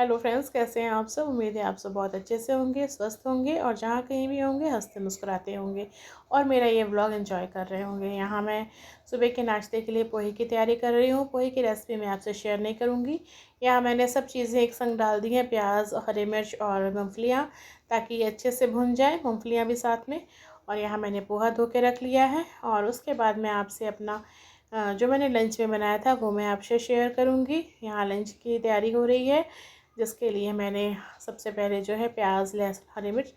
Hello friends, कैसे हैं आप सब। उम्मीद है आप सब बहुत अच्छे से होंगे, स्वस्थ होंगे और जहाँ कहीं भी होंगे हंसते मुस्कुराते होंगे और मेरा ये व्लॉग एंजॉय कर रहे होंगे। यहाँ मैं सुबह के नाश्ते के लिए पोहे की तैयारी कर रही हूँ। पोहे की रेसिपी मैं आपसे शेयर नहीं करूँगी। यहाँ मैंने सब चीज़ें एक संग डाल दी हैं, प्याज, हरी मिर्च और मूँगफलियाँ, ताकि ये अच्छे से भुन जाए, मूँगफलियाँ भी साथ में। और यहाँ मैंने पोहा धो के रख लिया है और उसके बाद मैं आपसे अपना जो मैंने लंच में बनाया था वो मैं आपसे शेयर करूँगी। यहाँ लंच की तैयारी हो रही है, जिसके लिए मैंने सबसे पहले जो है प्याज, लहसुन, हरी मिर्च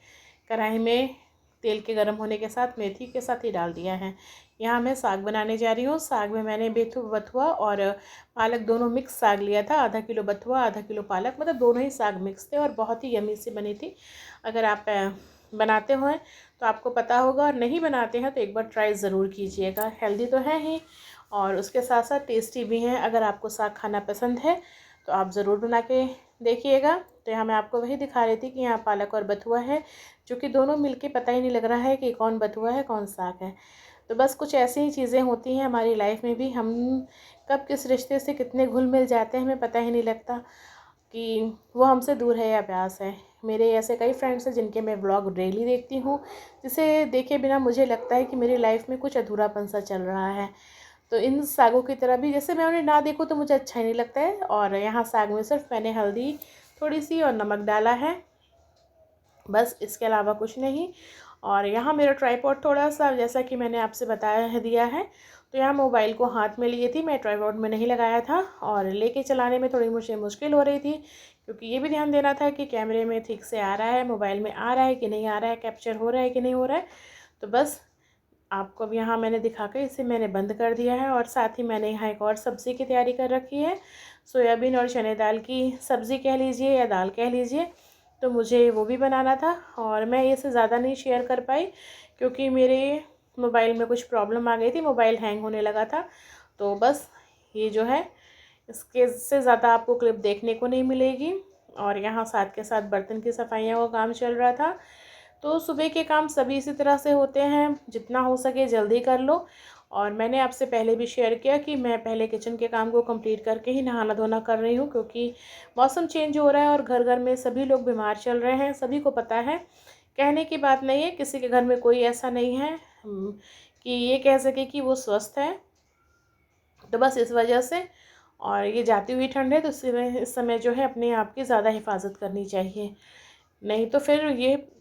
कढ़ाई में तेल के गर्म होने के साथ मेथी के साथ ही डाल दिया है। यहाँ मैं साग बनाने जा रही हूँ। साग में मैंने बथुआ और पालक दोनों मिक्स साग लिया था। आधा किलो बथुआ, आधा किलो पालक, मतलब दोनों ही साग मिक्स थे और बहुत ही यमी सी बनी थी। अगर आप बनाते हो तो आपको पता होगा, और नहीं बनाते हैं तो एक बार ट्राई ज़रूर कीजिएगा। हेल्दी तो है ही और उसके साथ साथ टेस्टी भी हैं। अगर आपको साग खाना पसंद है तो आप ज़रूर बना के देखिएगा। तो यहाँ मैं आपको वही दिखा रही थी कि यहाँ पालक और बथुआ है, जो कि दोनों मिलके पता ही नहीं लग रहा है कि कौन बथुआ है कौन साग है। तो बस कुछ ऐसी ही चीज़ें होती हैं हमारी लाइफ में भी। हम कब किस रिश्ते से कितने घुल मिल जाते हैं हमें पता ही नहीं लगता कि वो हमसे दूर है या प्यास है। मेरे ऐसे कई फ्रेंड्स हैं जिनके मैं व्लॉग डेली देखती हूँ, जिसे देखे बिना मुझे लगता है कि मेरी लाइफ में कुछ अधूरापन सा चल रहा है। तो इन सागों की तरह भी, जैसे मैं उन्हें ना देखूँ तो मुझे अच्छा ही नहीं लगता है। और यहाँ साग में सिर्फ मैंने हल्दी थोड़ी सी और नमक डाला है, बस इसके अलावा कुछ नहीं। और यहाँ मेरा ट्राइपॉड थोड़ा सा, जैसा कि मैंने आपसे बताया है, दिया है, तो यहाँ मोबाइल को हाथ में लिए थी, मैं ट्राइपॉड में नहीं लगाया था और लेके चलाने में थोड़ी मुझे मुश्किल हो रही थी, क्योंकि ये भी ध्यान देना था कि कैमरे में ठीक से आ रहा है, मोबाइल में आ रहा है कि नहीं आ रहा है, कैप्चर हो रहा है कि नहीं हो रहा है। तो बस आपको अब यहाँ मैंने दिखा कर इसे मैंने बंद कर दिया है। और साथ ही मैंने यहाँ एक और सब्ज़ी की तैयारी कर रखी है, सोयाबीन और चने दाल की सब्ज़ी कह लीजिए या दाल कह लीजिए। तो मुझे वो भी बनाना था और मैं इसे ज़्यादा नहीं शेयर कर पाई, क्योंकि मेरे मोबाइल में कुछ प्रॉब्लम आ गई थी, मोबाइल हैंग होने लगा था। तो बस ये जो है, इसके से ज़्यादा आपको क्लिप देखने को नहीं मिलेगी। और यहाँ साथ के साथ बर्तन की सफाइयाँ का काम चल रहा था। तो सुबह के काम सभी इसी तरह से होते हैं, जितना हो सके जल्दी कर लो। और मैंने आपसे पहले भी शेयर किया कि मैं पहले किचन के काम को कंप्लीट करके ही नहाना धोना कर रही हूँ, क्योंकि मौसम चेंज हो रहा है और घर घर में सभी लोग बीमार चल रहे हैं, सभी को पता है। कहने की बात नहीं है, किसी के घर में कोई ऐसा नहीं है कि ये कह सके कि वो स्वस्थ है। तो बस इस वजह से, और ये जाती हुई ठंड है, तो इस समय जो है अपने आप की ज़्यादा हिफाजत करनी चाहिए। नहीं तो फिर ये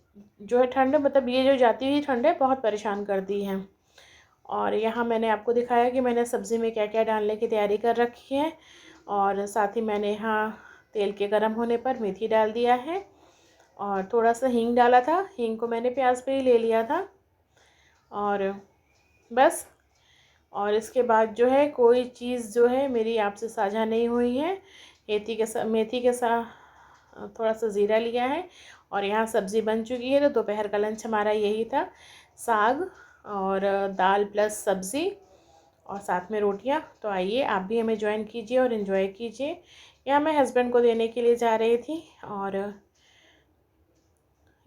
जो है ठंड, मतलब ये जो जाती हुई ठंड है, बहुत परेशान करती है। और यहाँ मैंने आपको दिखाया कि मैंने सब्ज़ी में क्या क्या डालने की तैयारी कर रखी है। और साथ ही मैंने यहाँ तेल के गर्म होने पर मेथी डाल दिया है और थोड़ा सा हींग डाला था। हींग को मैंने प्याज पे ही ले लिया था। और बस, और इसके बाद जो है कोई चीज़ जो है मेरी आपसे साझा नहीं हुई है। मेथी के साथ थोड़ा सा ज़ीरा लिया है और यहाँ सब्ज़ी बन चुकी है। तो दोपहर का लंच हमारा यही था, साग और दाल प्लस सब्ज़ी और साथ में रोटियाँ। तो आइए आप भी हमें ज्वाइन कीजिए और इन्जॉय कीजिए। यहाँ मैं हस्बैंड को देने के लिए जा रही थी और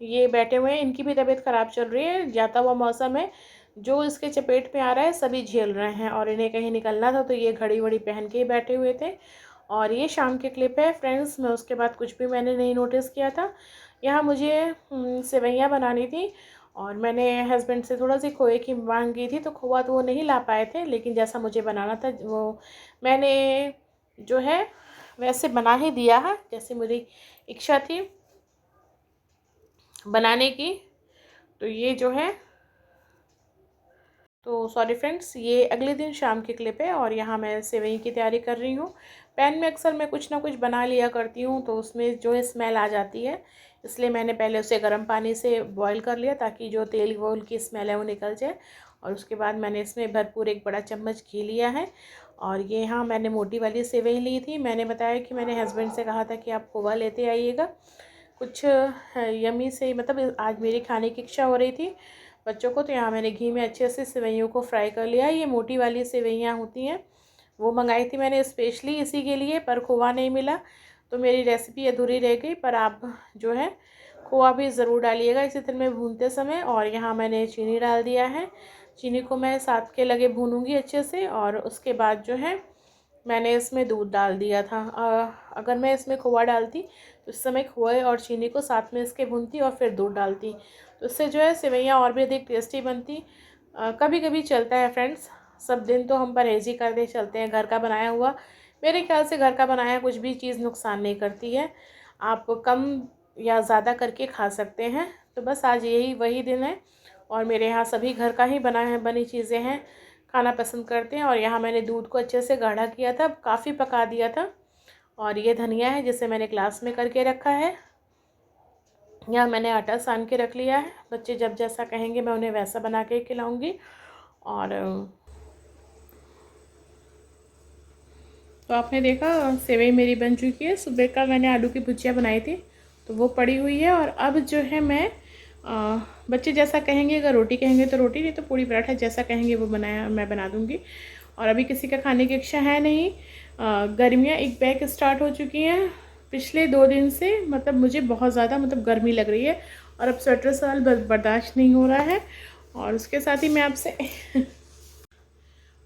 ये बैठे हुए हैं, इनकी भी तबीयत ख़राब चल रही है। जाता हुआ मौसम है, जो इसके चपेट में आ रहा है सभी झेल रहे हैं और इन्हें कहीं निकलना था तो ये घड़ी वड़ी पहन के ही बैठे हुए थे। और ये शाम के क्लिप है फ्रेंड्स, मैं उसके बाद कुछ भी मैंने नहीं नोटिस किया था। यहाँ मुझे सेवइयाँ बनानी थी और मैंने हस्बैंड से थोड़ा सी खोए की मांगी थी, तो खोआ तो वो नहीं ला पाए थे, लेकिन जैसा मुझे बनाना था वो मैंने जो है वैसे बना ही दिया है, जैसे मेरी इच्छा थी बनाने की। तो ये जो है, तो सॉरी फ्रेंड्स, ये अगले दिन शाम की क्लिप है और यहाँ मैं सेवई की तैयारी कर रही हूँ। पैन में अक्सर मैं कुछ ना कुछ बना लिया करती हूँ, तो उसमें जो है स्मेल आ जाती है, इसलिए मैंने पहले उसे गर्म पानी से बॉईल कर लिया ताकि जो तेल वोल की स्मेल है वो निकल जाए। और उसके बाद मैंने इसमें भरपूर 1 बड़ा चम्मच घी लिया है। और ये यहाँ मैंने मोटी वाली सेवई ली थी। मैंने बताया कि मैंने हस्बैंड से कहा था कि आप खोवा लेते आइएगा, कुछ यमी से, मतलब आज मेरी खाने की इच्छा हो रही थी बच्चों को। तो यहाँ मैंने घी में अच्छे से सेवइयों को फ्राई कर लिया। ये मोटी वाली सेवइयाँ होती हैं, वो मंगाई थी मैंने स्पेशली इसी के लिए, पर खोआ नहीं मिला तो मेरी रेसिपी अधूरी रह गई। पर आप जो है खोआ भी ज़रूर डालिएगा इसी तेल में भूनते समय। और यहाँ मैंने चीनी डाल दिया है, चीनी को मैं साथ के लगे भूनूंगी अच्छे से। और उसके बाद जो है मैंने इसमें दूध डाल दिया था। अगर मैं इसमें खोआ डालती तो इस समय खोए और चीनी को साथ में इसके भूनती और फिर दूध डालती, तो इससे जो है सेवइयाँ और भी अधिक टेस्टी बनती। कभी कभी चलता है फ्रेंड्स, सब दिन तो हम परहेज ही करते चलते हैं। घर का बनाया हुआ, मेरे ख्याल से घर का बनाया कुछ भी चीज़ नुकसान नहीं करती है, आप कम या ज़्यादा करके खा सकते हैं। तो बस आज यही वही दिन है और मेरे यहाँ सभी घर का ही बनी चीज़ें हैं, खाना पसंद करते हैं। और यहाँ मैंने दूध को अच्छे से गाढ़ा किया था, काफ़ी पका दिया था। और ये धनिया है जिसे मैंने ग्लास में करके रखा है। यहाँ मैंने आटा सान के रख लिया है, बच्चे जब जैसा कहेंगे मैं उन्हें वैसा बना के खिलाऊंगी। और तो आपने देखा सेवई मेरी बन चुकी है। सुबह का मैंने आलू की भुजिया बनाई थी तो वो पड़ी हुई है। और अब जो है मैं बच्चे जैसा कहेंगे, अगर रोटी कहेंगे तो रोटी, नहीं तो पूड़ी पराठा, जैसा कहेंगे वो मैं बना दूँगी। और अभी किसी का खाने की इच्छा है नहीं। गर्मियाँ एक बैग स्टार्ट हो चुकी हैं पिछले 2 दिन से, मतलब मुझे बहुत ज़्यादा गर्मी लग रही है और अब स्वेटर साल बर्दाश्त नहीं हो रहा है। और उसके साथ ही मैं आपसे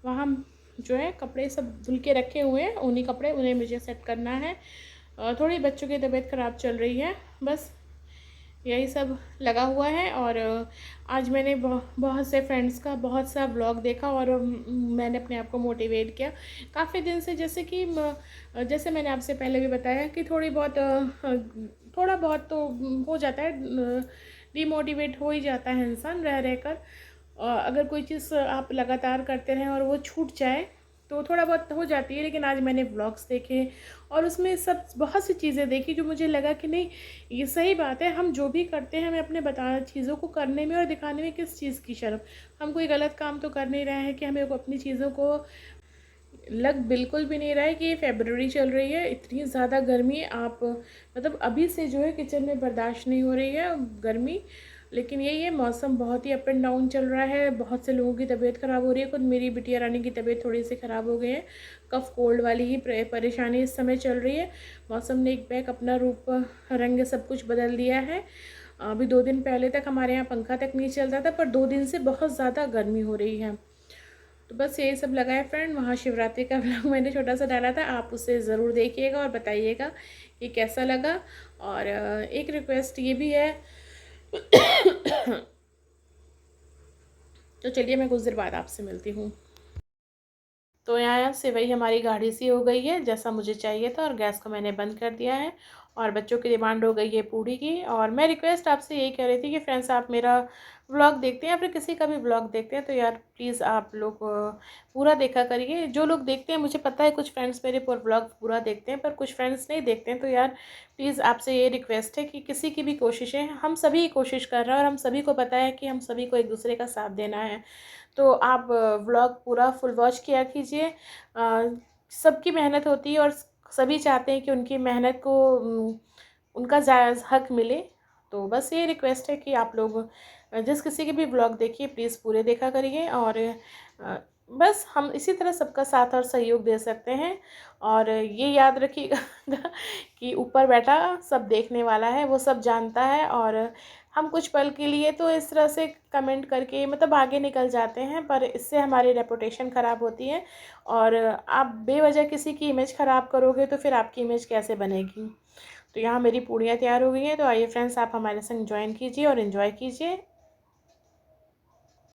वहाँ जो है कपड़े सब धुल के रखे हुए हैं, ऊनी कपड़े, उन्हें मुझे सेट करना है। थोड़ी बच्चों की तबीयत ख़राब चल रही है, बस यही सब लगा हुआ है। और आज मैंने बहुत से फ्रेंड्स का बहुत सा व्लॉग देखा और मैंने अपने आप को मोटिवेट किया काफ़ी दिन से। जैसे मैंने आपसे पहले भी बताया कि थोड़ा बहुत तो हो जाता है, डिमोटिवेट हो ही जाता है इंसान रह रहकर। अगर कोई चीज़ आप लगातार करते रहें और वो छूट जाए तो थोड़ा बहुत हो जाती है। लेकिन आज मैंने व्लॉग्स देखे और उसमें सब बहुत सी चीज़ें देखी जो मुझे लगा कि नहीं, ये सही बात है। हम जो भी करते हैं हमें अपने चीज़ों को करने में और दिखाने में किस चीज़ की शर्म। हम कोई गलत काम तो कर नहीं रहे हैं कि हमें अपनी चीज़ों को लग बिल्कुल भी नहीं रहा है कि ये फरवरी चल रही है, इतनी ज़्यादा गर्मी आप अभी से जो है किचन में बर्दाश्त नहीं हो रही है गर्मी। लेकिन यही है, मौसम बहुत ही अप एंड डाउन चल रहा है, बहुत से लोगों की तबीयत ख़राब हो रही है। खुद मेरी बिटिया रानी की तबीयत थोड़ी सी ख़राब हो गई है, कफ कोल्ड वाली ही परेशानी इस समय चल रही है। मौसम ने एक बैग अपना रूप रंग सब कुछ बदल दिया है। अभी 2 दिन पहले तक हमारे यहाँ पंखा तक नहीं चलता था, पर 2 दिन से बहुत ज़्यादा गर्मी हो रही है। तो बस यही सब लगा है फ्रेंड। वहाँ शिवरात्रि का व्लॉग मैंने छोटा सा डाला था, आप उसे ज़रूर देखिएगा और बताइएगा कि कैसा लगा। और एक रिक्वेस्ट ये भी है तो चलिए मैं कुछ देर बाद आपसे मिलती हूँ। तो यहाँ सेवई हमारी गाढ़ी सी हो गई है जैसा मुझे चाहिए था, और गैस को मैंने बंद कर दिया है। और बच्चों की डिमांड हो गई है पूड़ी की। और मैं रिक्वेस्ट आपसे यही कह रही थी कि फ्रेंड्स, आप मेरा व्लॉग देखते हैं या फिर किसी का भी व्लॉग देखते हैं तो यार प्लीज़ आप लोग पूरा देखा करिए। जो लोग देखते हैं, मुझे पता है कुछ फ्रेंड्स मेरे व्लॉग पूरा देखते हैं, पर कुछ फ्रेंड्स नहीं देखते हैं। तो यार प्लीज़ आपसे ये रिक्वेस्ट है कि किसी की भी कोशिशें, हम सभी कोशिश कर रहे हैं और हम सभी को पता है कि हम सभी को एक दूसरे का साथ देना है। तो आप व्लॉग पूरा फुल वॉच किया कीजिए। सबकी मेहनत होती है और सभी चाहते हैं कि उनकी मेहनत को उनका जायज़ हक मिले। तो बस ये रिक्वेस्ट है कि आप लोग जिस किसी के भी ब्लॉग देखिए प्लीज़ पूरे देखा करिए। और बस हम इसी तरह सबका साथ और सहयोग दे सकते हैं। और ये याद रखिएगा कि ऊपर बैठा सब देखने वाला है, वो सब जानता है। और हम कुछ पल के लिए तो इस तरह से कमेंट करके आगे निकल जाते हैं, पर इससे हमारी रेपुटेशन ख़राब होती है। और आप बेवजह किसी की इमेज ख़राब करोगे तो फिर आपकी इमेज कैसे बनेगी। तो यहाँ मेरी पूड़ियाँ तैयार हो गई हैं। तो आइए फ्रेंड्स, आप हमारे संग ज्वाइन कीजिए और इन्जॉय कीजिए।